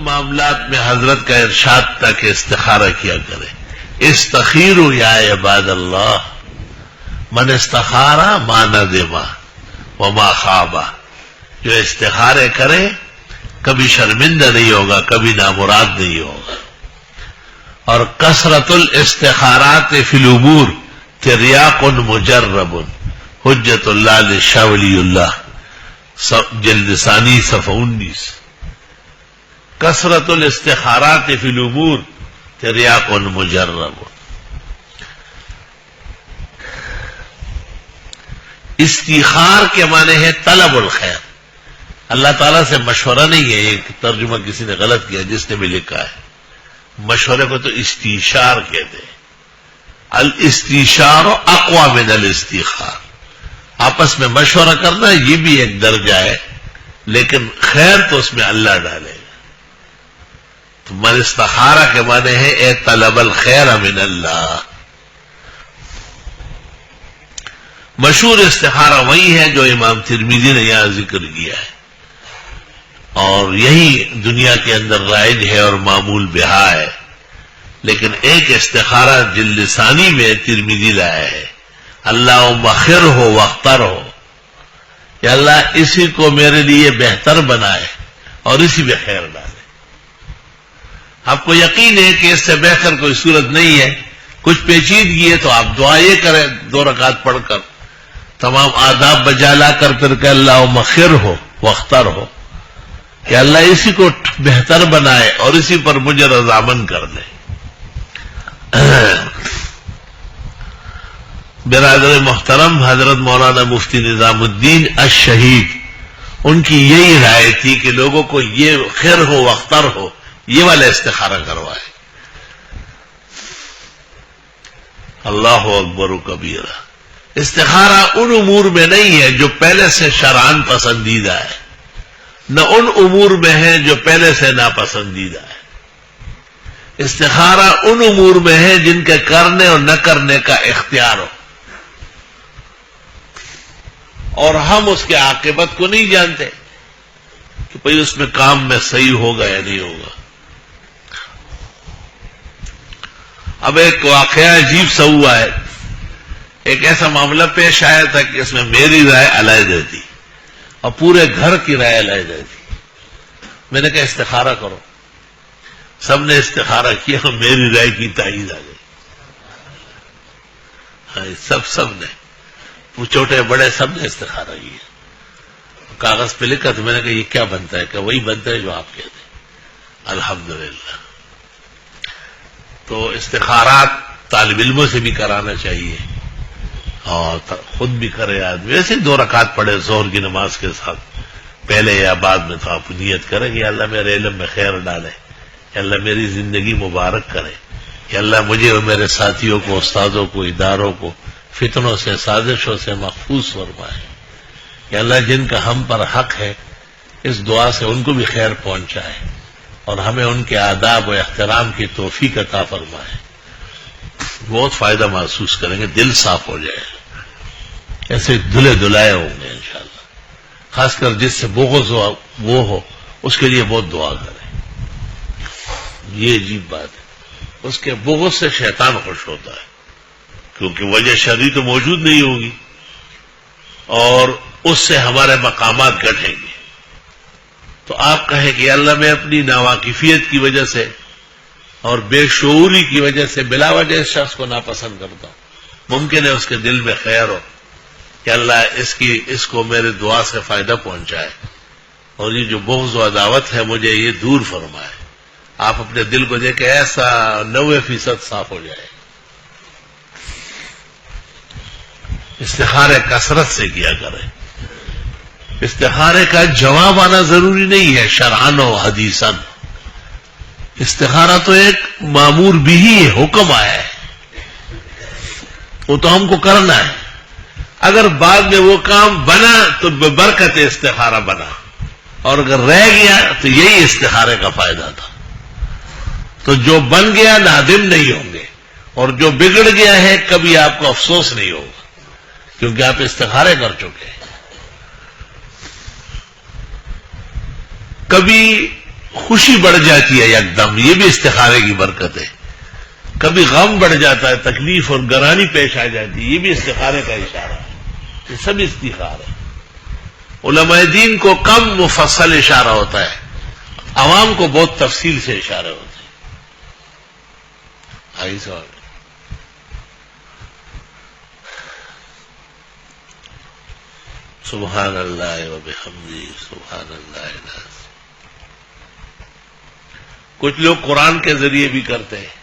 معاملات میں حضرت کا ارشاد تھا کہ استخارہ کیا کرے. استخیروا یا عباد اللہ من استخارہ ما ندما وما خوابا. جو استخارے کرے کبھی شرمندہ نہیں ہوگا، کبھی نامراد نہیں ہوگا. اور کثرت الاستخارات فی الامور تریاق مجرب حجت اللہ لشاہ ولی اللہ جلد ثانی صفحہ 19. کثرت الاستخارات فی الامور تریاق مجرب. استخار کے معنی ہے طلب الخیر. اللہ تعالیٰ سے مشورہ نہیں ہے، یہ ترجمہ کسی نے غلط کیا جس نے بھی لکھا ہے. مشورے کو تو استشار کہتے ہیں. الاستشار اقوی من الاستخار. آپس میں مشورہ کرنا یہ بھی ایک درجہ ہے، لیکن خیر تو اس میں اللہ ڈالے گا. تو من استخارہ کے معنی ہے اے طلب الخیر من اللہ. مشہور استخارہ وہی ہے جو امام ترمذی نے یہاں ذکر کیا ہے، اور یہی دنیا کے اندر رائج ہے اور معمول بہا ہے. لیکن ایک استخارہ جلد ثانی میں ترمذی لایا ہے، اللہ مخر ہو واختر ہو، یا اللہ اسی کو میرے لیے بہتر بنائے اور اسی میں خیر ڈالے. آپ کو یقین ہے کہ اس سے بہتر کوئی صورت نہیں ہے. کچھ پیچیدگی ہے تو آپ دعا یہ کریں 2 رکعت پڑھ کر، تمام آداب بجا لا کر پھر کہ اللہ مخر ہو واختر ہو، کہ اللہ اسی کو بہتر بنائے اور اسی پر مجھے رضامند کر دے. برادر محترم حضرت مولانا مفتی نظام الدین الشہید، ان کی یہی رائے تھی کہ لوگوں کو یہ خیر ہو واختر ہو یہ والا استخارہ کروائے. اللہ اکبر و کبیرہ. استخارہ ان امور میں نہیں ہے جو پہلے سے شرعاً پسندیدہ ہے، نہ ان امور میں ہے جو پہلے سے ناپسندیدہ ہے. استخارہ ان امور میں ہے جن کے کرنے اور نہ کرنے کا اختیار ہو، اور ہم اس کے عاقبت کو نہیں جانتے کہ بھئی اس میں کام میں صحیح ہوگا یا نہیں ہوگا. اب ایک واقعہ عجیب سا ہوا ہے. ایک ایسا معاملہ پیش آیا تھا کہ اس میں میری رائے علیحدہ تھی اور پورے گھر کی رائے علیحدہ تھی. میں نے کہا استخارہ کرو. سب نے استخارہ کیا اور میری رائے کی تائید آ گئی. سب نے، وہ چھوٹے بڑے سب نے استخارہ کیا. کاغذ پہ لکھا تو میں نے کہا یہ کیا بنتا ہے؟ کہ وہی بنتا ہے جو آپ کہتے ہیں. الحمدللہ. تو استخارات طالب علموں سے بھی کرانا چاہیے اور خود بھی کرے آدمی. ویسے 2 رکعت پڑھے ظہر کی نماز کے ساتھ پہلے یا بعد میں، تو آپ نیت کریں کہ اللہ میرے علم میں خیر ڈالے، یا اللہ میری زندگی مبارک کرے، یا اللہ مجھے اور میرے ساتھیوں کو، استادوں کو، اداروں کو فتنوں سے، سازشوں سے محفوظ فرمائے. یا اللہ جن کا ہم پر حق ہے اس دعا سے ان کو بھی خیر پہنچائے اور ہمیں ان کے آداب و احترام کی توفیق عطا فرمائے. بہت فائدہ محسوس کریں گے، دل صاف ہو جائے، ایسے دھلے دھلائے ہوں گے انشاءاللہ. خاص کر جس سے بغض وہ ہو اس کے لیے بہت دعا کریں. یہ عجیب بات ہے، اس کے بغض سے شیطان خوش ہوتا ہے کیونکہ وجہ شرعی تو موجود نہیں ہوگی اور اس سے ہمارے مقامات گھٹیں گے. تو آپ کہیں کہ اللہ میں اپنی ناواقفیت کی وجہ سے اور بے شعوری کی وجہ سے بلا وجہ اس شخص کو ناپسند کرتا ہوں. ممکن ہے اس کے دل میں خیر ہو کہ اللہ اس کو میرے دعا سے فائدہ پہنچائے اور یہ جو بغض و عداوت ہے مجھے یہ دور فرمائے. آپ اپنے دل کو دیکھیں ایسا 90% صاف ہو جائے. استخارے کثرت سے کیا کریں. استخارے کا جواب آنا ضروری نہیں ہے شرعاً و حدیثاً. استخارہ تو ایک مامور بھی ہے، حکم آیا ہے، وہ تو ہم کو کرنا ہے. اگر بعد میں وہ کام بنا تو ببرکت استخارہ بنا، اور اگر رہ گیا تو یہی استخارے کا فائدہ تھا. تو جو بن گیا نادم نہیں ہوں گے، اور جو بگڑ گیا ہے کبھی آپ کو افسوس نہیں ہوگا کیونکہ آپ استخارے کر چکے ہیں. کبھی خوشی بڑھ جاتی ہے یک دم، یہ بھی استخارے کی برکت ہے. کبھی غم بڑھ جاتا ہے، تکلیف اور گرانی پیش آ جاتی ہے، یہ بھی استخارے کا اشارہ ہے. یہ سب استخار ہے. علماء دین کو کم مفصل اشارہ ہوتا ہے، عوام کو بہت تفصیل سے اشارے ہوتے ہیں. آئی سوال. سبحان اللہ و بحمدہ سبحان اللہ العظیم. کچھ لوگ قرآن کے ذریعے بھی کرتے ہیں،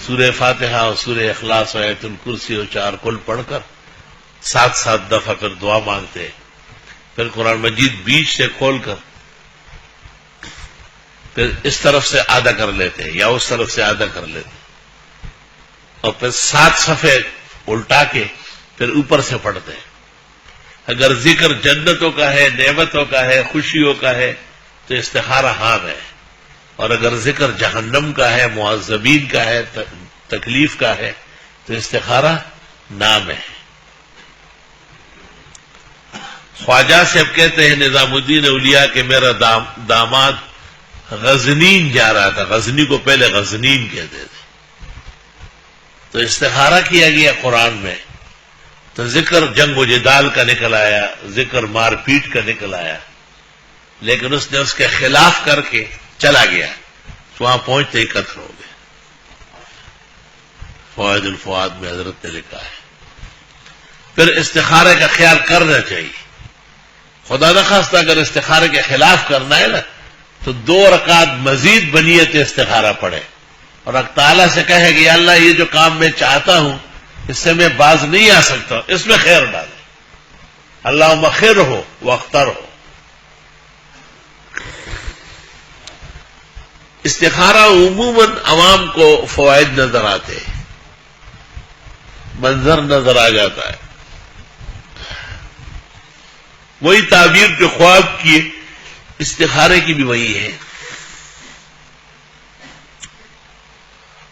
سورہ فاتحہ اور سورہ اخلاص اور آیت الکرسی اور 4 کل پڑھ کر 7 دفعہ پھر دعا مانگتے ہیں، پھر قرآن مجید بیچ سے کھول کر پھر اس طرف سے آدھا کر لیتے ہیں یا اس طرف سے آدھا کر لیتے ہیں، اور پھر 7 صفحے الٹا کے پھر اوپر سے پڑھتے ہیں. اگر ذکر جنتوں کا ہے، نعمتوں کا ہے، خوشیوں کا ہے تو استخارہ حام ہے، اور اگر ذکر جہنم کا ہے، معذبین کا ہے، تکلیف کا ہے تو استخارہ نام ہے. خواجہ صاحب کہتے ہیں نظام الدین اولیاء کہ میرا داماد غزنین جا رہا تھا، غزنی کو پہلے غزنین کہتے تھے، تو استخارہ کیا گیا قرآن میں، تو ذکر جنگ و جدال کا نکل آیا، ذکر مار پیٹ کا نکل آیا، لیکن اس نے اس کے خلاف کر کے چلا گیا، تو وہاں پہنچتے ہی قتل ہو گئے. فوائد الفواد میں حضرت نے لکھا ہے. پھر استخارے کا خیال کرنا چاہیے. خدا نخواستہ اگر استخارے کے خلاف کرنا ہے نا تو 2 رکعت مزید بنیت استخارہ پڑھے اور اللہ تعالیٰ سے کہے کہ یا اللہ یہ جو کام میں چاہتا ہوں اس سے میں باز نہیں آ سکتا، اس میں خیر ڈالے. اللہم خیر ہو واختر ہو. استخارہ عموماً عوام کو فوائد نظر آتے ہیں، منظر نظر آ جاتا ہے. وہی تعبیر جو خواب کی استخارے کی بھی وہی ہے.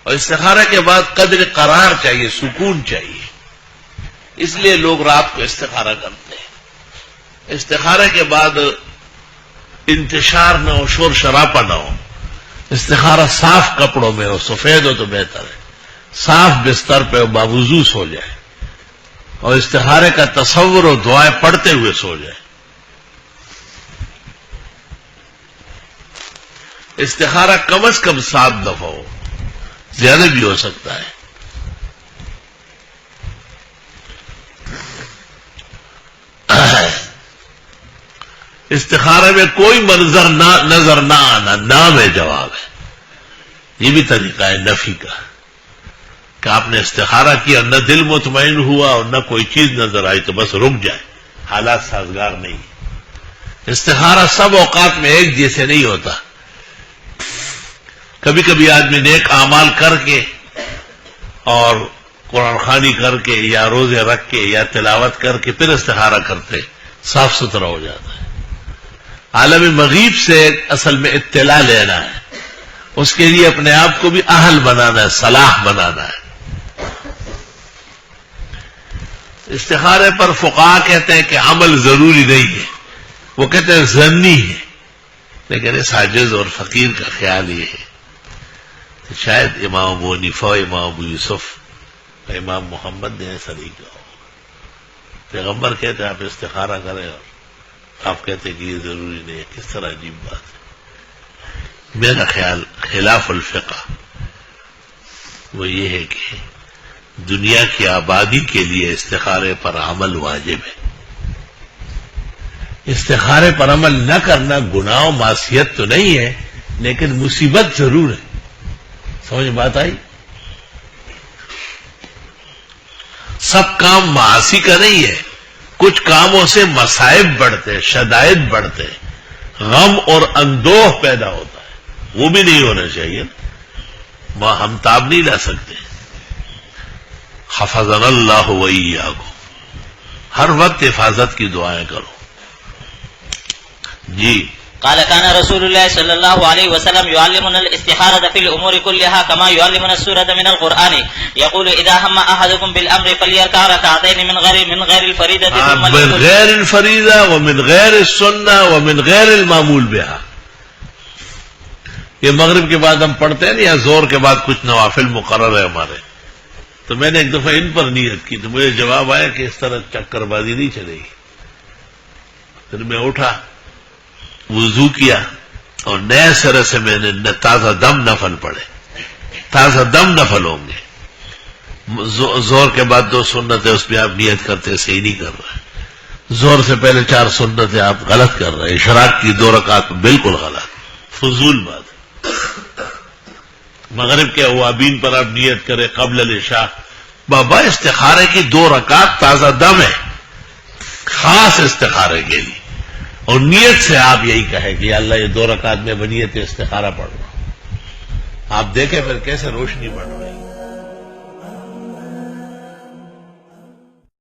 اور استخارہ کے بعد قدر قرار چاہیے، سکون چاہیے، اس لیے لوگ رات کو استخارہ کرتے ہیں. استخارے کے بعد انتشار نہ ہو، شور شراپا نہ ہو. استخارہ صاف کپڑوں میں ہو، سفید ہو تو بہتر ہے، صاف بستر پہ باوضو سو جائے اور استخارے کا تصور و دعائیں پڑھتے ہوئے سو جائے. استخارہ کم از کم 7 دفعہ ہو، زیادہ بھی ہو سکتا ہے. استخارے میں کوئی منظر نظر نہ آنا نام ہے، جواب ہے. یہ بھی طریقہ ہے نفی کا کہ آپ نے استخارہ کیا، نہ دل مطمئن ہوا اور نہ کوئی چیز نظر آئی تو بس رک جائے، حالات سازگار نہیں. استخارہ سب اوقات میں ایک جیسے نہیں ہوتا. کبھی کبھی آدمی نیک اعمال کر کے اور قرآن خوانی کر کے یا روزے رکھ کے یا تلاوت کر کے پھر استخارہ کرتے، صاف ستھرا ہو جاتا ہے. عالم مغیب سے اصل میں اطلاع لینا ہے، اس کے لیے اپنے آپ کو بھی اہل بنانا ہے، صلاح بنانا ہے. استخارے پر فقہا کہتے ہیں کہ عمل ضروری نہیں ہے، وہ کہتے ہیں ظنی ہے، لیکن اس عاجز اور فقیر کا خیال یہ ہے. شاید امام ابو حنیفہ، امام ابو یوسف، امام محمد نے ایسا نہیں کہا. پیغمبر کہتے ہیں آپ استخارہ کریں اور آپ کہتے ہیں کہ یہ ضروری نہیں ہے. کس طرح عجیب بات ہے. میرا خیال خلاف الفقہ وہ یہ ہے کہ دنیا کی آبادی کے لیے استخارے پر عمل واجب ہے. استخارے پر عمل نہ کرنا گناہ و معصیت تو نہیں ہے، لیکن مصیبت ضرور ہے. سمجھ بات آئی؟ سب کام معاصی کا نہیں ہے، کچھ کاموں سے مصائب بڑھتے، شدائد بڑھتے، غم اور اندوہ پیدا ہوتا ہے، وہ بھی نہیں ہونا چاہیے. ہم تاب نہیں لا سکتے. حفظنا اللہ وإیاکم، ہر وقت حفاظت کی دعائیں کرو. جی قال كان رسول الله صلى الله عليه وسلم يعلمنا الاستخارة في الأمور كلها كما يعلمنا السورة من القرآن. يقول إذا هم أحدكم بالأمر فليركع ركعتين من غير الفريضة، من غير الفريضة ومن غير السنة ومن غير المعمول بها. یہ مغرب کے بعد ہم پڑھتے ہیں نا یا زور کے بعد کچھ نوافل مقرر ہے ہمارے. تو میں نے ایک دفعہ ان پر نیت کی تو مجھے جواب آیا کہ اس طرح چکر بازی نہیں چلے گی. پھر میں اٹھا, وضو کیا اور نئے سرے سے میں نے تازہ دم نفل پڑھے. تازہ دم نفل ہوں گے. زور کے بعد 2 سنتیں اس پہ آپ نیت کرتے صحیح نہیں کر رہے. زور سے پہلے 4 سنتیں آپ غلط کر رہے. اشراق کی 2 رکعت بالکل غلط, فضول بات. مغرب کے اوابین پر آپ نیت کریں قبل العشاء. بابا استخارے کی 2 رکعت تازہ دم ہے, خاص استخارے کے لیے, اور نیت سے آپ یہی کہیں کہ اللہ یہ 2 رکعت میں بنیت استخارہ پڑھ رہا ہوں. آپ دیکھیں پھر کیسے روشنی بڑھ رہی ہے.